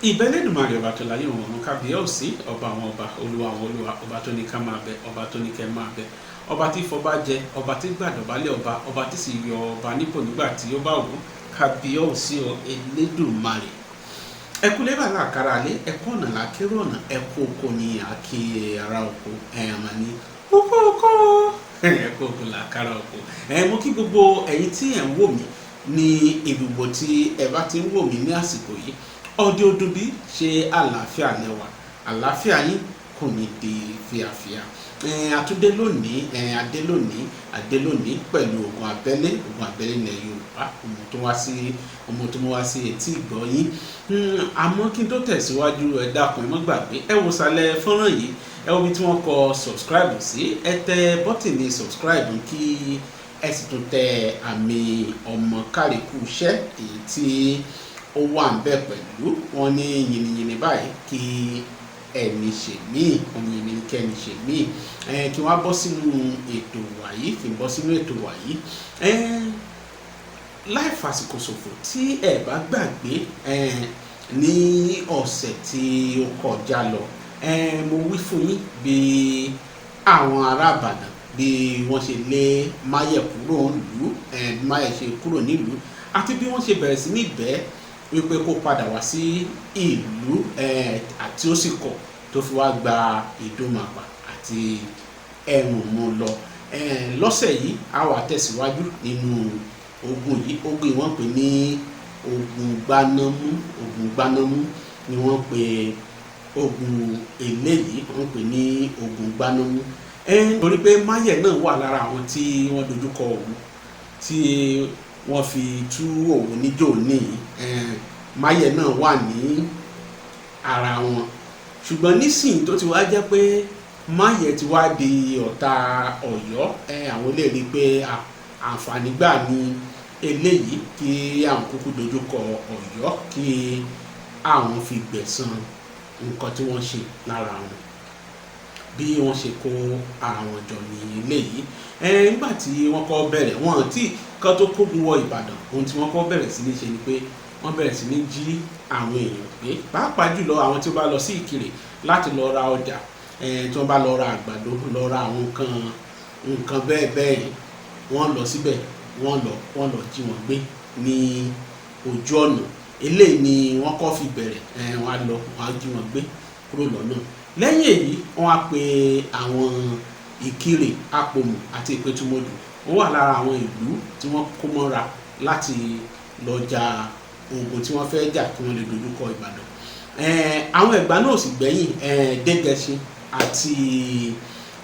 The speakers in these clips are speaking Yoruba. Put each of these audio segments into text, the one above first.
ìbẹ́lẹ́dùmarè ọba tó láyé òun kábíyèsí ọba àwọn ọba olúwa àwọn olúwa ọba tó ní ká máa bẹ ọba tó ní kẹ́ máa bẹ ọba tí fọba jẹ ọba tí gbàdọ̀bálẹ̀ ọba tí sì yọ ọba nípò nígbà tí ó bá wù kábíyèsí Elédùmarè. ẹkú lébà láàkárà alẹ́ ẹkú ọ̀nà lákérò ọ̀nà ẹkú oko ní àkè ara oko ẹ̀yàmà ní oko ẹkú oko làkàrà oko. mo kí gbogbo ẹ̀yin tí ẹ̀ ń wò mí ní ibùgbò tí ẹ bá ti ń wò mí ní àsìkò yìí ọdẹ ọdún bí ṣe àlàáfíà lẹwà àlàáfíà yín kò ní di fíafíà. àtúndé lónìí adé lónìí pẹ̀lú ogun abẹ́lé ilẹ̀ Yorùbá ọmọ tó wá sí etí ìgbọ́ yín. àmọ́ kí n tó tẹ̀síwájú ẹ dákun ẹ má gbàgbé ẹ wò sàlẹ̀ fọ́nrán yìí ẹ wo bí tí wọ́n kọ subscribe sí ẹ tẹ bọ́tìnì subscribe kí ẹ sì tún tẹ àmì ọmọ kárìkù iṣẹ́ èyí tí ó wà ń bẹ pẹ̀lú wọn ní yìnyínyìnyín báyìí kí ẹni ṣe míì wọn ní yìnyín kẹ́ni ṣe míì kí wọ́n á bọ́ sínú ètò wàyí láì fàsìkò ṣòfò tí ẹ bá gbàgbé ní ọ̀sẹ̀ tí ó kọjá lọ mo wí fún yín bí àwọn ará Ìbàdàn bí wọ́n ṣe lé Máyẹ̀ kúrò nílùú Máyẹ̀ ṣe kúrò nílùú àti bí wọ́n ṣe bẹ̀rẹ̀ sí ní bẹ́ẹ̀ wípé kó padà wá sí ìlú àti ó sì kọ̀ tó fi wá gba Ìdúmàpà àti Ẹ̀rùnmú lọ. lọ́sẹ̀ yìí a wá tẹ̀síwájú nínú ogun yìí wọ́n pè ní ogun gbanámú ni wọ́n pè ogun eléyìí wọ́n pè ní ogun gbanámú. torí pé Máyẹ̀ náà wà lára àwọn tí wọ́n dojúkọ òun tí wọ́n fi tú òun níjó ní Máyẹ̀ náà wà ní ara wọn. ṣùgbọ́n nísìnyí tó ti wá jẹ́ pé Máyẹ̀ ti wá di ọ̀tá Ọ̀yọ́ àwọn lè rí i pé àǹfààní gbà ní eléyìí kí àwọn kúkú dojúkọ Ọ̀yọ́ kí àwọn fi gbẹ̀san nǹkan tí wọ́n ṣe lára wọn bí wọ́n ṣe kó ara wọn jọ ní eléyìí. nígbà tí wọ́n kọ́ bẹ̀rẹ̀ wọn tí kan tó kógun wọ Ìbàdàn ohun tí wọ́n kọ́ bẹ̀rẹ̀ sí ní ṣe ni pé wọ́n bẹ̀rẹ̀ sí ní jí àwọn èèyàn gbé pàápàá jùlọ àwọn tí ó bá lọ sí Ìkirè láti lọ ra ọjà tí wọ́n bá lọ ra àgbàdo lọ ra àwọn nǹkan bẹ́ẹ̀ wọ́n lọ síbẹ̀ wọ́n lọ jí wọn gbé ní ojú ọ̀nà. eléyìí ni wọ́n kọ́ fi bẹ̀rẹ̀ wọ́n á jí wọn gbé kúrò lọ́nà. lẹ́yìn èyí wọ́n á pe àwọn Ìkirè Àpòmù àti Ìpẹ̀tùmọdù wọ́n wà lára àwọn ìlú tí wọ́n kó mọ́ra láti lọ jà ogun tí wọ́n fẹ́ jà kí wọ́n lè dojúkọ Ìbàdàn. àwọn Ẹ̀gbá náà sì gbẹ̀yìn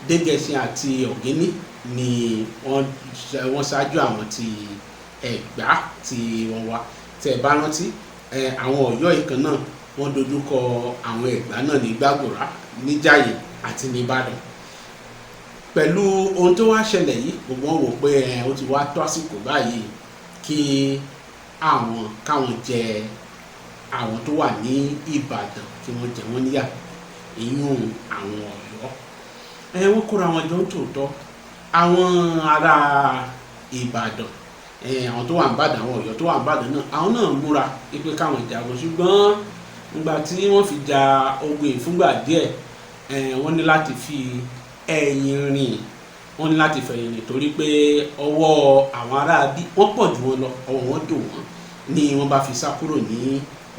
Dégẹṣin àti Ọ̀gíní ni wọ́n ṣáájú àwọn ti Ẹ̀gbá tí wọ́n wá. tẹ́ ẹ bá rántí àwọn Ọ̀yọ́ yìí kan náà wọ́n dojúkọ àwọn Ẹ̀gbá náà ní Gbàgòrá níjàyè àti ní Ìbàdàn. pẹ̀lú ohun tó wá ṣẹlẹ̀ yìí gbogbo wọn wò pé ó ti wá tó àsìkò báyìí kí káwọn jẹ àwọn tó wà ní Ìbàdàn kí wọ́n jẹ wọ́n níyà ìyún àwọn Ọ̀yọ́. wọ́n kóra wọn jọ ń tòótọ́ àwọn ará Ìbàdàn àwọn tó wà ní Ìbàdàn àwọn Ọ̀yọ́ tó wà ní Ìbàdàn náà àwọn náà múra pé káwọn jagun ṣùgbọ́n nígbà tí wọ́n fi ja ogun ìfúngbà díẹ̀ wọ́n ní láti fi ẹ̀yìn rìn torí pé ọwọ́ àwọn ará bí wọ́n pọ̀ jù wọn lọ ọwọ́ wọn dùn wọ́n ni wọ́n bá fi sá kúrò ní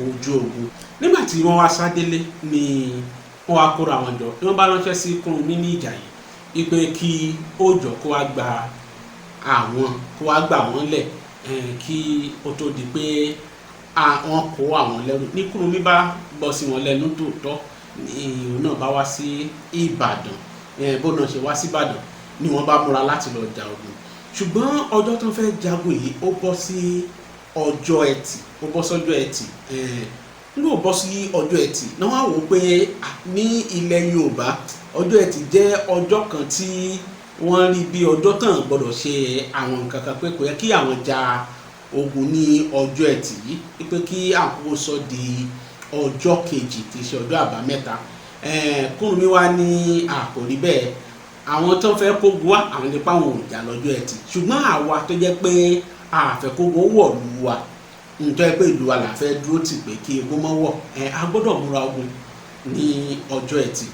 ojú ogun. nígbà tí wọ́n wá sá délé ni wọ́n wá kóra wọn jọ ni wọ́n bá ránṣẹ́ sí Kúrúnmí ní Ìjàyè wípé kí ó jọ kó wá gbà wọ́n lẹ̀ kí ó tó di pé wọ́n kó àwọn lẹ́rú. ní Kúrúnmí bá gbọ́ sí wọn lẹ́nu tòótọ́ òun náà bá wá sí Ìbàdàn bó náà ṣe wá sí Ìbàdàn ni wọ́n bá múra láti lọ ja ogun. ṣùgbọ́n ọjọ́ tó ń fẹ́ jagun yìí ó bọ́ sí ọjọ́ Ẹtì nígbà ó bọ́ sí ọjọ́ Ẹtì náà wá wò ó pé ní ilẹ̀ Yorùbá ọjọ́ Ẹtì jẹ́ ọjọ́ kan tí wọ́n rí bí ọjọ́ tán gbọ́dọ̀ ṣe àwọn nǹkan kan pé kò yẹ kí àwọn ja ogun ní ọjọ́ Ẹtì yìí pé kí àkókò sọ di ọjọ́ kejì tí í ṣe ọjọ́ Àbámẹ́ta. Kúrúnmí wá ní àkòrí bẹ́ẹ̀ àwọn tó fẹ́ kógun wá àwọn nípa àwọn òjà lọ́jọ́ Ẹtì ṣùgbọ́n àwa tó jẹ́ pé àfẹ́kógun wọ̀lú wa nítorí pé ìlú wa là fẹ́ dúró tì pé kí egbò mọ́ wọ̀ a gbọ́dọ̀ múra ogun ní ọjọ́ ẹtì.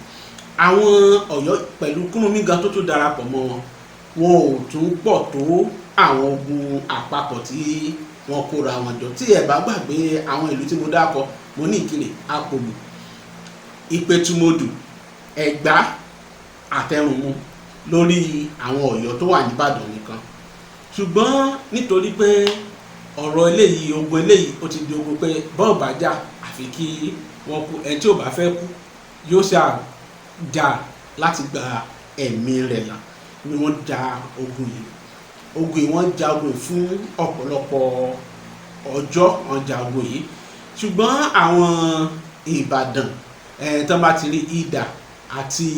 àwọn Ọ̀yọ́ pẹ̀lú Kúrúnmí gan tó darapọ̀ mọ́ wọn ò tún pọ̀ tó àwọn ogun àpapọ̀ tí wọ́n kóra wọn jọ. tí ẹ bá gbàgbé àwọn ìlú tí mo dákọ mo ní Ìkirè, Apòmù, Ìpẹ̀tùmọdù, Ẹ̀gbá àtẹrùnmú lórí àwọn Ọ̀yọ́ tó wà níbàdàn nìkan. ṣùgbọ́n nítorí pé ọ̀rọ̀ eléyìí ogun eléyìí ó ti di ogun pé bọ́ọ̀ bá jà àfi kí wọ́n kú, ẹni tí ò bá fẹ́ kú yóò ṣáà jà láti gba ẹ̀mí rẹ̀ là ni wọ́n ja ogun yìí. Wọ́n ja ogun yìí fún ọ̀pọ̀lọpọ̀ ọjọ́ wọ́n ja ogun yìí. ṣùgbọ́n àwọn Ìbàdàn tán bá ti rí idà àti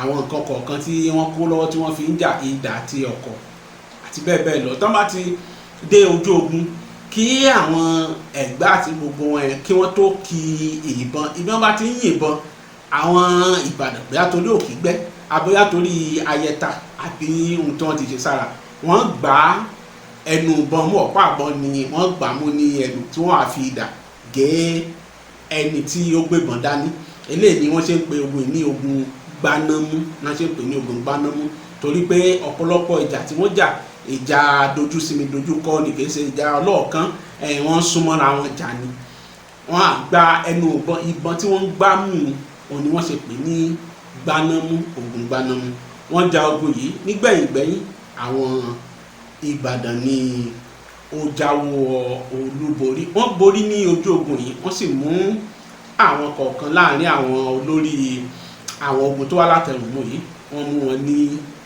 àwọn nǹkan kọ̀ọ̀kan tí wọ́n kó lọ́wọ́ tí wọ́n fi ń jà, idà àti ọ̀kọ̀ àti bẹ́ẹ̀ bẹ́ẹ̀ lọ, tán bá ti dé ojú ogun kí àwọn Ẹ̀gbá àti gbogbo wọn kí wọ́n tó ki ìbọn bá ti ń yìnbọn àwọn Ìbàdàn bóyá torí òkìgbẹ́ àbóyá torí ayẹta àbí ohun tí wọ́n ti ṣe sára wọ́n gbá ẹnu ìbọn mú, ọ̀pá ìbọn ni wọ́n gbà mú ní ẹnu tí wọ́n á fi idà gé ẹni tí ó gbébọn dání. eléyìí ni wọ́n ṣe ń pe ogun ní ogun Gbanámú, náà ṣe ń pè ní ogun Gbanámú torí pé ọ̀pọ̀lọpọ̀ ìjà tí wọ́n jà ìjà dojú sí mi dojú kọ ni, kì í ṣe ìjà ọlọ́ọ̀kan. wọ́n súnmọ́ra wọn jà ni. wọ́n á gba ẹnu ìbọn tí wọ́n ń gbá mú òun ni wọ́n ṣe pè ní Gbanámú, ogun Gbanámú. wọ́n ja ogun yìí nígbẹ̀yìngbẹ̀yìn àwọn Ìbàdàn ni ó jáwọ́ olúborí. wọ́n borí ní ojú ogun yìí, wọ́n sì mú àwọn kọ̀ọ̀kan láàrin àwọn olórí àwọn ogun tó wá látẹrùnmú yìí, wọ́n mú wọn ní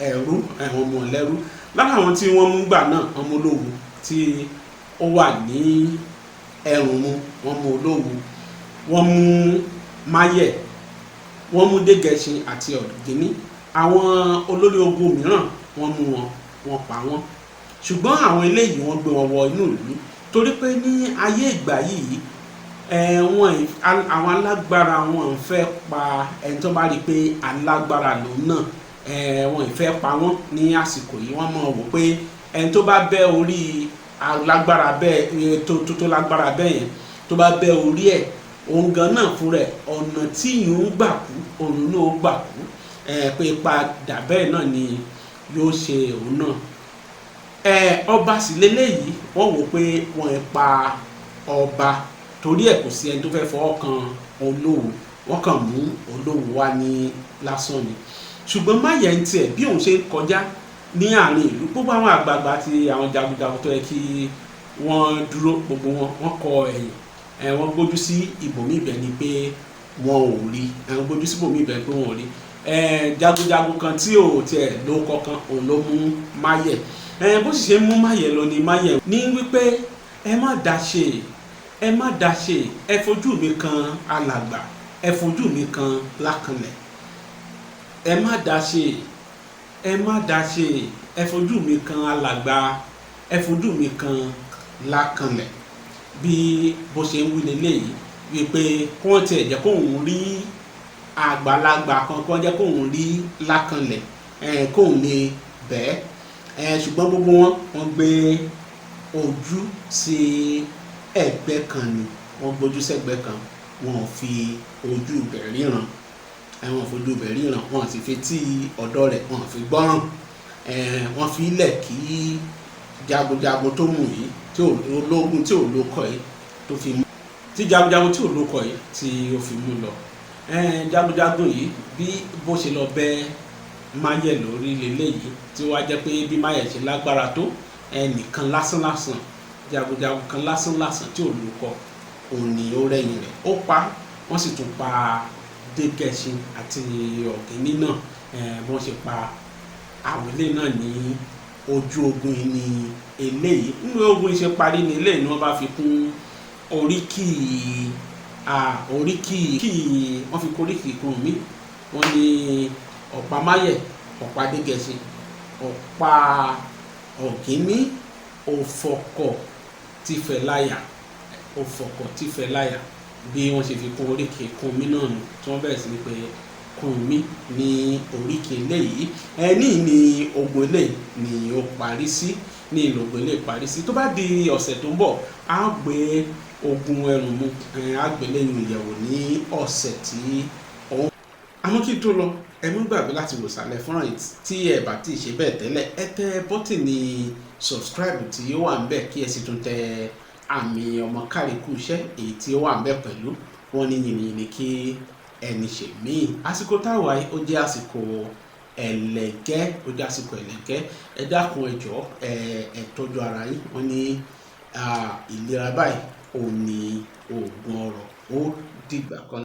ẹrú, wọ́n mú wọn lẹ́rú. lára àwọn tí wọ́n mú gbà náà wọ́n mú Olówu tí ó wà ní Ẹrùnmú, wọ́n mú Olówu, wọ́n mú Máyẹ̀, wọ́n mú Dégẹṣin àti Ọ̀gíní. àwọn olórí ogun mìíràn wọ́n mú wọn, wọ́n pa wọ́n. ṣùgbọ́n àwọn eléyìí wọ́n gbé wọn wọ inú ìlú torí pé ní ayé ìgbà yìí àwọn alágbára wọn ń fẹ́ pa ẹni tó bá rí i pé alágbára lòun náà, wọn ì fẹ́ pa wọ́n ní àsìkò yìí. wọ́n mọ̀ wò pé ẹni tó bá bẹ́ orí alágbára bẹ́ẹ̀ tó lágbára bẹ́ẹ̀ yẹn tó bá bẹ́ orí ẹ̀ òun gan náà fún rẹ̀ ọ̀nà tí yìí ń gbà kú òun náà gbà kú, pé padà bẹ́ẹ̀ náà ni yóò ṣe òun náà. ọba sì lélẹ́yìí wọ́n wò pé wọ́n ì pa ọba torí ẹ̀ kò sí ẹni tó fẹ́ fọwọ́ kan Olówu, wọ́n kàn mú Olówu wá ní lásán ni. ṣùgbọ́n Máyẹ̀ ń tiẹ̀ bí òun ṣe ń kọjá ní àárín ìlú, gbogbo àwọn àgbààgbà àti àwọn jagunjagun tó yẹ kí wọ́n dúró gbogbo wọn kọ ẹ̀yìn, wọ́n gbójú sí ibòmí ibẹ̀ ni pé wọn ò rí, wọ́n gbójú sí ibòmí ibẹ̀ pé wọn ò rí. jagunjagun kan tí ò tiẹ̀ ló kọ̀ọ̀kan òun ló mú Máyẹ̀. bó sì ṣe mú Máyẹ̀ lọ ni Máyẹ̀ ní wípé ẹ má dá ṣe, ẹ fojú mi kan alàgbà, ẹ fojú mi kan lákànlẹ̀. ẹ má dá ṣe, ẹ fojú mi kan alàgbà, ẹ fojú mi kan lákànlẹ̀. bí bó ṣe ń wí leléyìí wípé kí wọ́n tiẹ̀ jẹ́ kóun rí àgbàlagbà kan, kí wọ́n jẹ́ kóun rí lákànlẹ̀, kóun lè bẹ́ẹ̀. ṣùgbọ́n gbogbo wọn gbé ojú sí ẹ̀gbẹ́ kan ni, wọ́n gbójú sẹ́gbẹ́ kan, wọn ò fi ojú ibẹ̀ ríran, wọn fojú ibẹ̀ ríran, wọn sì fetí ọ̀dọ̀ rẹ̀ wọn fi gbọ́ràn. wọ́n fi ilẹ̀ kí jagunjagun tó mú yìí tí ológun tí ò lókọ yìí tó fi mú, tí jagunjagun tí ò lókọ yìí tí ó fi mú lọ. jagunjagun yìí bí bó ṣe lọ bẹ́ Máyẹ̀ lórí leléyìí tí wàá jẹ́ pé bí Máyẹ̀ ṣe lágbára tó ẹnìkan lásánlásán, jagunjagun kan lásánlásán tí ò lókọ òun ni ó rẹ̀yìn rẹ̀, ó pa. wọ́n sì tún pa Dégẹṣin àti Ọ̀gíní náà, wọ́n ṣe pa àwọn ilé náà ní ojú ogun ní eléyìí. nínú ogun ṣe parí ní eléyìí ni wọ́n bá fi kún oríkì wọ́n fi kún oríkì Kúrúnmí. wọ́n ní ọ̀pá Máyẹ̀, ọ̀pá Dégẹṣin, ọ̀pá Ọ̀gíní, òfọ̀kọ̀ tìfẹ̀láyà. bí wọ́n ṣe fi kún oríkì Kúrúnmí náà nù tí wọ́n bẹ̀rẹ̀ sí ní pé Kúrúnmí ní oríkì eléyìí. ní ogun eléyìí ni ó parí sí. ní ìlògbé lè parí sí. Tó bá di ọ̀sẹ̀ tó ń bọ̀ á gbé ogun ẹrùn mu á gbé lẹ́yìn ìyẹ̀wò ní ọ̀sẹ̀ tí òun. Àmọ́ kí n tó lọ ẹ mú gbàgbé láti wò sàlẹ̀ fúnrán yìí tí ẹ bá ti ṣe bẹ́ẹ̀ tẹ́lẹ̀ ẹ tẹ bọ́tìnì subscribe tí ó wà ń bẹ̀ kí ẹ sì tún tẹ àmì ọmọ káríkù iṣẹ́ èyí tí ó wà ń bẹ̀ pẹ̀lú wọn ní yìnyín ní kí ẹni ṣe míì. Àsìkò táwa yìí ó jẹ́ àsìkò ẹlẹ́gẹ́ ẹ dákun ẹ jọ̀ọ́ ẹ tọ́jú ara yín. Wọ́n ní ìlera báyìí òun ni oògùn ọrọ̀. Ó dìgbà kan.